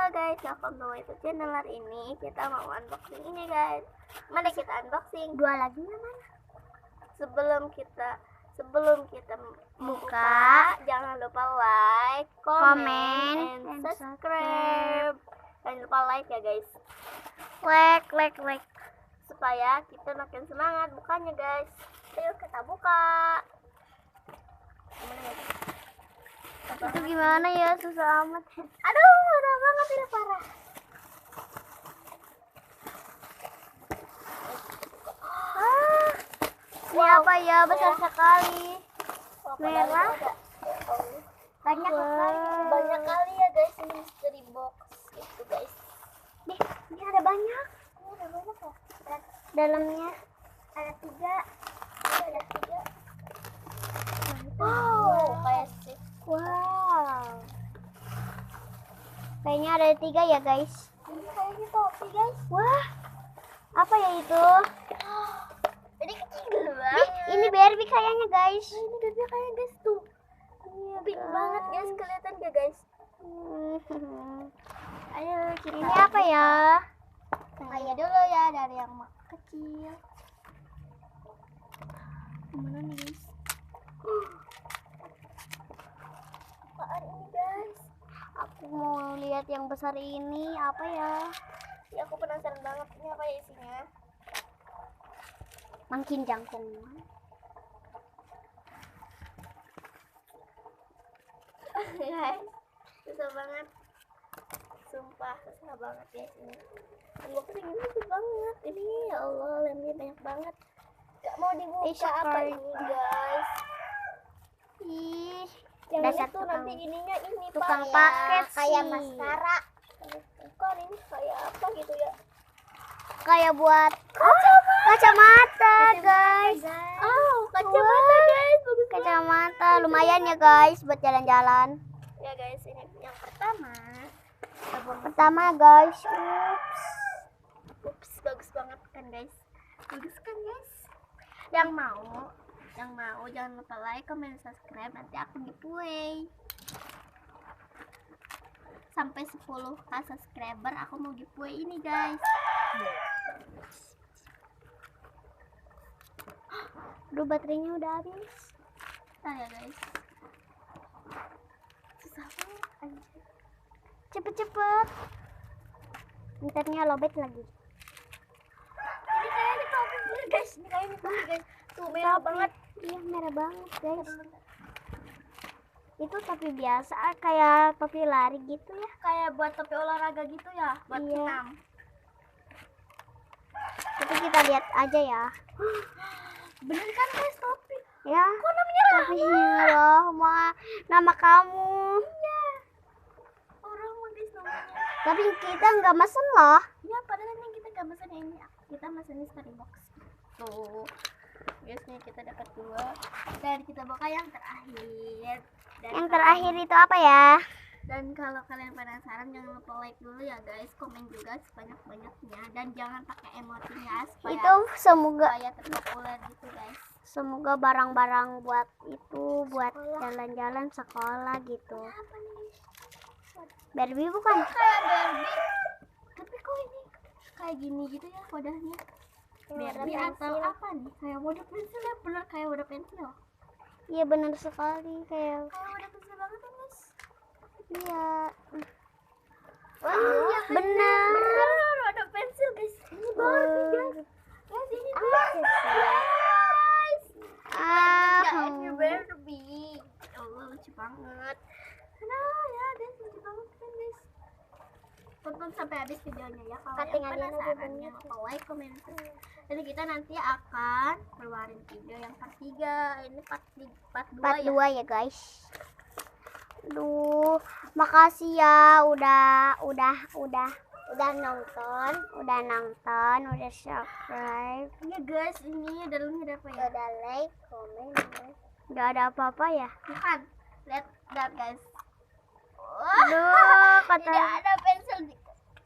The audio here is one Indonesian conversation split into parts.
Halo guys, welcome to my YouTube channel. Hari ini kita mau unboxing ini guys. Mari kita unboxing. Dua lagi mana? Sebelum kita buka, jangan lupa like, comment, and subscribe. Jangan lupa like ya guys. Like. Supaya kita makin semangat bukanya guys. Ayo kita buka. Itu gimana ya, susah amat. Aduh, udah banget ini parah. Ini apa ya, besar sekali. Merah. Banyak sekali. Banyak kali ya guys ini mystery box itu guys. Nih, ini ada banyak. Ini ada banyak ya. Dalamnya Ada 3. Ada 3. Wow, kayak sih. wow. Kayaknya ada 3 ya guys. Ini kayaknya topi guys. Wah, apa ya itu? Ini kecil banget. Nih, ini Barbie kayaknya guys. Ini Barbie kayak guys tuh. Iya, Big banget guys, kelihatan gak guys? Ayo kita. Ini apa ya? Kayak dulu ya dari yang kecil. Mana nih guys? Apaan ini guys? Aku mau lihat yang besar ini apa ya? Ya aku penasaran banget ini apa ya isinya. Makin jangkung. Guys, susah banget. Sumpah susah banget guys ini. Unboxing ini susah banget. Ini ya Allah, lemnya banyak banget. Gak mau dibuka apa ini guys. Ih, Yang dasar itu nanti tukang- ininya ini tukang Pak. paket Kayak sih. maskara. Bukan ini kayak apa gitu ya. kayak buat kacamata guys. Oh, kacamata guys. Bagus banget. Kacamata lumayan ya guys buat jalan-jalan. Ya guys, ini yang pertama. Pertama guys, Ups, bagus banget kan guys. Bagus kan guys. Yang mau jangan lupa like, comment, subscribe. Nanti aku giveaway. Sampai 10k subscriber aku mau giveaway ini guys. aduh baterainya udah habis. Bentar ya guys. Susah banget anjir. Cepet. Internetnya lobet lagi. Ini kayaknya topi guys. Ini kayaknya topi guys. Tuh merah Topi. banget. Iya merah banget guys. Itu topi biasa kayak topi lari gitu ya. Kayak buat topi olahraga gitu ya, buat Iya. senam. Tapi kita lihat aja ya. Bener kan guys topi? Ya. Kok namanya Topi Rahma, nama kamu. Iya. Orang mah guys namanya. Tapi kita nggak mesen loh. Ya padahal yang kita nggak mesen ini, kita mesen mystery box. Tuh. Guys nih kita dapat 2 dan kita buka yang terakhir. Dan Yang kalau- terakhir itu apa ya? Dan kalau kalian penasaran jangan lupa like dulu ya guys, komen juga sebanyak-banyaknya dan jangan pakai emotinya supaya Itu semoga terpopuler gitu guys. barang-barang buat Sekolah. jalan-jalan sekolah gitu. Apa nih? Barbie bukan? Kayak Barbie. Tapi kok ini kayak gini gitu ya wadahnya? Barbie atau apa nih? Kayak wadah pensil ya, bener kayak wadah pensil. Iya benar sekali kayak Kayak wadah pensil banget kan guys. iya. Wah, iya kan? bener. Bener, wadah pensil guys. Ini Barbie guys. Guys ini Barbie guys. Ya ini Barbie. Ya Allah lucu banget. Nah ya guys lucu banget kan guys. Tonton sampai habis videonya ya kalau yang Cuttingannya lebih penasaran. banyak. Jangan lupa like, komen, subscribe. Jadi kita nanti akan keluarin video yang part 3. Ini part 2 Part ya. 2 ya guys. Duh, makasih ya udah nonton, udah subscribe. Iya guys, ini dalamnya ada apa ya? Udah like, komen. Udah ada apa-apa ya? Bukan. Lihat guys. Aduh, Tidak kata ada pensil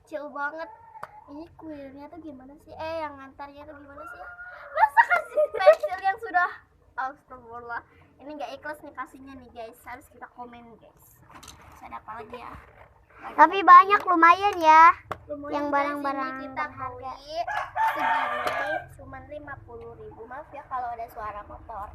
kecil banget. Ini kuilnya tuh gimana sih? Yang ngantarnya tuh gimana sih? Masa kasih pensil yang sudah astagfirullah. Ini nggak ikhlas nih kasihnya nih guys. Harus kita komen guys. Terus ada apa lagi ya? Tapi banyak lumayan ya. Lumayan Yang guys, barang-barang ini kita berharga. beli segini cuman 50.000. Maaf ya kalau ada suara motor.